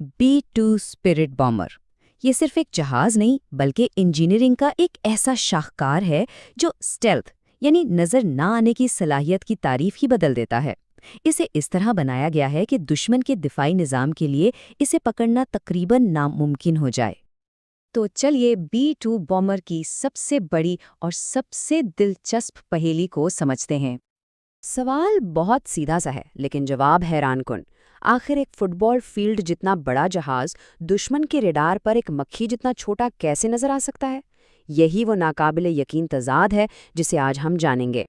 B-2 spirit bomber. ये सिर्फ एक जहाज नहीं बल्कि इंजीनियरिंग का एक ऐसा शाहकार है जो स्टेल्थ यानी नजर ना आने की सलाहियत की तारीफ ही बदल देता है। इसे इस तरह बनाया गया है कि दुश्मन के दिफाई निज़ाम के लिए इसे पकड़ना तकरीबन नामुमकिन हो जाए। तो चलिए B-2 बॉम्बर की सबसे बड़ी और सबसे दिलचस्प पहेली को समझते हैं। सवाल बहुत सीधा सा है लेकिन जवाब हैरान कुन। आखिर एक फुटबॉल फील्ड जितना बड़ा जहाज दुश्मन के रडार पर एक मक्खी जितना छोटा कैसे नजर आ सकता है? यही वो नाकाबिले यकीन तजाद है जिसे आज हम जानेंगे।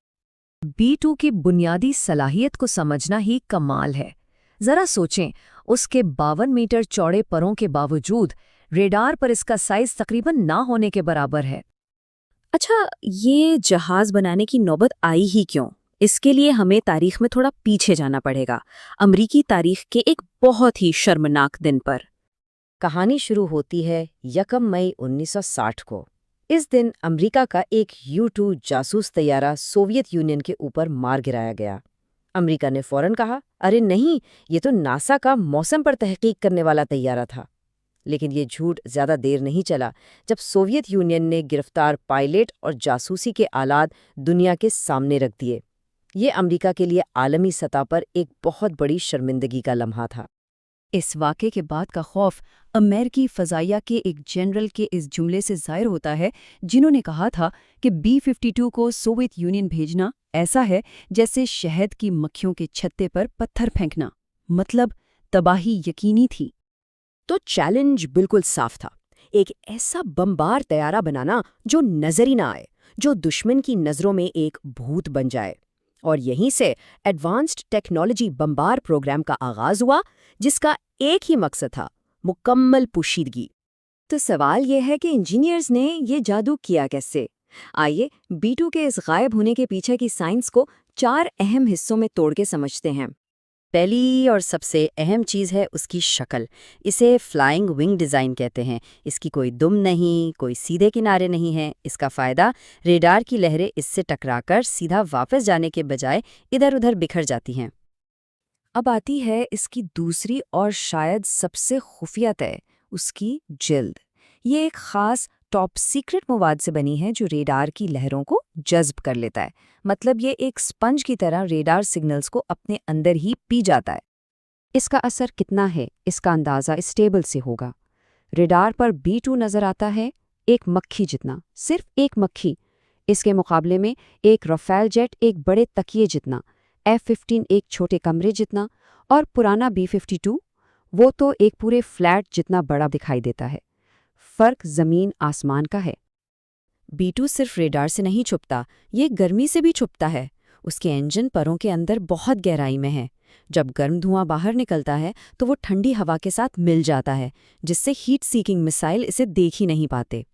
B-2 की बुनियादी सलाहियत को समझना ही कमाल है। जरा सोचें, उसके 52 मीटर चौड़े परों के बावजूद रेडार पर इसका साइज तकरीबन ना होने के बराबर है। अच्छा, ये जहाज बनाने की नौबत आई ही क्यों? इसके लिए हमें तारीख में थोड़ा पीछे जाना पड़ेगा, अमरीकी तारीख के एक बहुत ही शर्मनाक दिन पर। कहानी शुरू होती है 1 मई 1960 को। इस दिन अमेरिका का एक U-2 जासूस तैयारा सोवियत यूनियन के ऊपर मार गिराया गया। अमेरिका ने फौरन कहा, अरे नहीं, ये तो नासा का मौसम पर तहकीक करने वाला तैयारा था। लेकिन ये झूठ ज़्यादा देर नहीं चला जब सोवियत यूनियन ने गिरफ्तार पायलट और जासूसी के आलात दुनिया के सामने रख दिए। ये अमेरिका के लिए आलमी सतह पर एक बहुत बड़ी शर्मिंदगी का लम्हा था। इस वाक़े के बाद का खौफ अमेरिकी फ़ज़ाइया के एक जनरल के इस जुमले से ज़ाहिर होता है, जिन्होंने कहा था कि B-52 को सोवियत यूनियन भेजना ऐसा है जैसे शहद की मक्खियों के छत्ते पर पत्थर फेंकना। मतलब तबाही यकीनी थी। तो चैलेंज बिल्कुल साफ था, एक ऐसा बमबार तैयारा बनाना जो नजर ही ना आए, जो दुश्मन की नज़रों में एक भूत बन जाए। और यहीं से एडवांस्ड टेक्नोलॉजी बमबार प्रोग्राम का आगाज हुआ, जिसका एक ही मकसद था, मुकम्मल पोशीदगी। तो सवाल यह है कि इंजीनियर्स ने ये जादू किया कैसे? आइए B-2 के इस गायब होने के पीछे की साइंस को 4 अहम हिस्सों में तोड़ के समझते हैं। पहली और सबसे अहम चीज़ है उसकी शक्ल। इसे फ्लाइंग विंग डिज़ाइन कहते हैं। इसकी कोई दुम नहीं, कोई सीधे किनारे नहीं है। इसका फ़ायदा, रेडार की लहरें इससे टकराकर सीधा वापस जाने के बजाय इधर उधर बिखर जाती हैं। अब आती है इसकी दूसरी और शायद सबसे खुफिया तय, उसकी जिल्द। ये एक ख़ास टॉप सीक्रेट मवाद से बनी है जो रेडार की लहरों को जज्ब कर लेता है। मतलब ये एक स्पंज की तरह रेडार सिग्नल्स को अपने अंदर ही पी जाता है। इसका असर कितना है, इसका अंदाज़ा इस टेबल से होगा। रेडार पर B-2 नज़र आता है एक मक्खी जितना, सिर्फ एक मक्खी। इसके मुकाबले में एक राफेल जेट एक बड़े तकिए जितना, F-15 एक छोटे कमरे जितना, और पुराना B-52 वो तो एक पूरे फ्लैट जितना बड़ा दिखाई देता है। फर्क ज़मीन आसमान का है। B-2 सिर्फ रेडार से नहीं छुपता, ये गर्मी से भी छुपता है। उसके इंजन परों के अंदर बहुत गहराई में है। जब गर्म धुआं बाहर निकलता है तो वो ठंडी हवा के साथ मिल जाता है, जिससे हीट सीकिंग मिसाइल इसे देख ही नहीं पाते।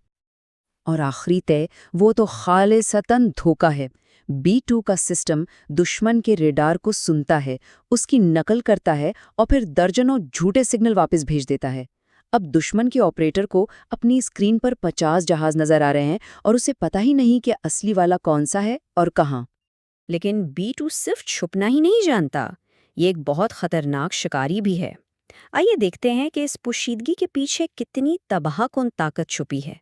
और आखिरी तय, वो तो खालिसतन धोखा है। B-2 का सिस्टम दुश्मन के रेडार को सुनता है, उसकी नकल करता है और फिर दर्जनों झूठे सिग्नल वापस भेज देता है। अब दुश्मन के ऑपरेटर को अपनी स्क्रीन पर 50 जहाज नजर आ रहे हैं और उसे पता ही नहीं कि असली वाला कौन सा है और कहाँ। लेकिन B-2 सिर्फ छुपना ही नहीं जानता, ये एक बहुत खतरनाक शिकारी भी है। आइए देखते हैं कि इस पोशीदगी के पीछे कितनी तबाहकुन ताकत छुपी है।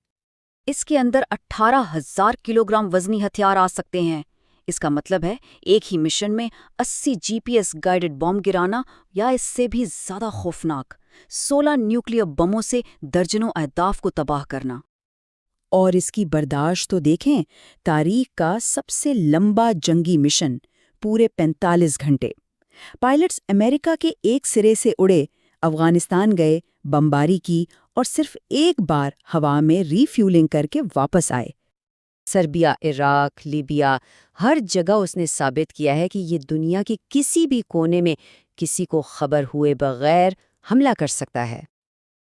इसके अंदर 18,000 किलोग्राम वजनी हथियार आ सकते हैं। इसका मतलब है एक ही मिशन में 80 GPS गाइडेड बॉम्ब गिराना, या इससे भी ज्यादा खौफनाक 16 न्यूक्लियर बमों से दर्जनों अहदाफ को तबाह करना। और इसकी बर्दाश्त तो देखें, तारीख का सबसे लंबा जंगी मिशन, पूरे 45 घंटे। पायलट्स अमेरिका के एक सिरे से उड़े, अफगानिस्तान गए, बमबारी की और सिर्फ एक बार हवा में रीफ्यूलिंग करके वापस आए। सर्बिया, इराक, लीबिया, हर जगह उसने साबित किया है कि ये दुनिया के किसी भी कोने में किसी को खबर हुए बगैर हमला कर सकता है।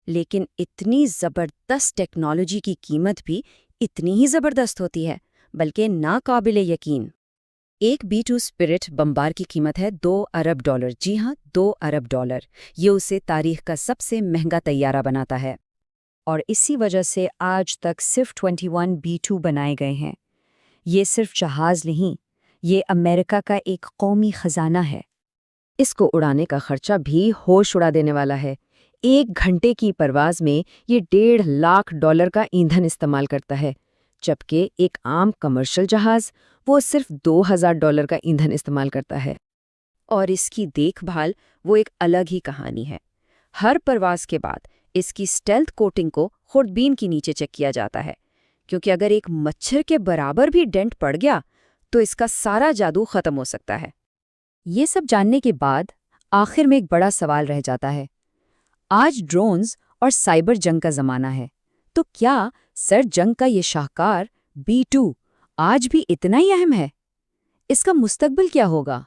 लेकिन इतनी ज़बरदस्त टेक्नोलॉजी की कीमत भी इतनी ही ज़बरदस्त होती है, बल्कि नाकाबिले यकीन। एक B-2 स्पिरिट बमबार की कीमत है $2 अरब। जी हाँ, $2 अरब। ये उसे तारीख का सबसे महंगा तैयारा बनाता है। और इसी वजह से आज तक सिर्फ 21 B-2 बनाए गए हैं। ये सिर्फ जहाज नहीं, ये अमेरिका का एक कौमी खजाना है। इसको उड़ाने का खर्चा भी होश उड़ा देने वाला है। 1 گھنٹے کی پرواز میں یہ $1.5 لاکھ کا ایندھن استعمال کرتا ہے، جبکہ ایک عام کمرشل جہاز وہ صرف $2,000 کا ایندھن استعمال کرتا ہے۔ اور اس کی دیکھ بھال وہ ایک الگ ہی کہانی ہے۔ ہر پرواز کے بعد اس کی اسٹیلتھ کوٹنگ کو خوردبین کے نیچے چیک کیا جاتا ہے، کیونکہ اگر ایک مچھر کے برابر بھی ڈینٹ پڑ گیا تو اس کا سارا جادو ختم ہو سکتا ہے۔ یہ سب جاننے کے بعد آخر میں ایک بڑا سوال رہ جاتا ہے۔ آج ڈرونز اور سائبر جنگ کا زمانہ ہے، تو کیا سر جنگ کا یہ شاہکار B-2 آج بھی اتنا ہی اہم ہے؟ اس کا مستقبل کیا ہوگا؟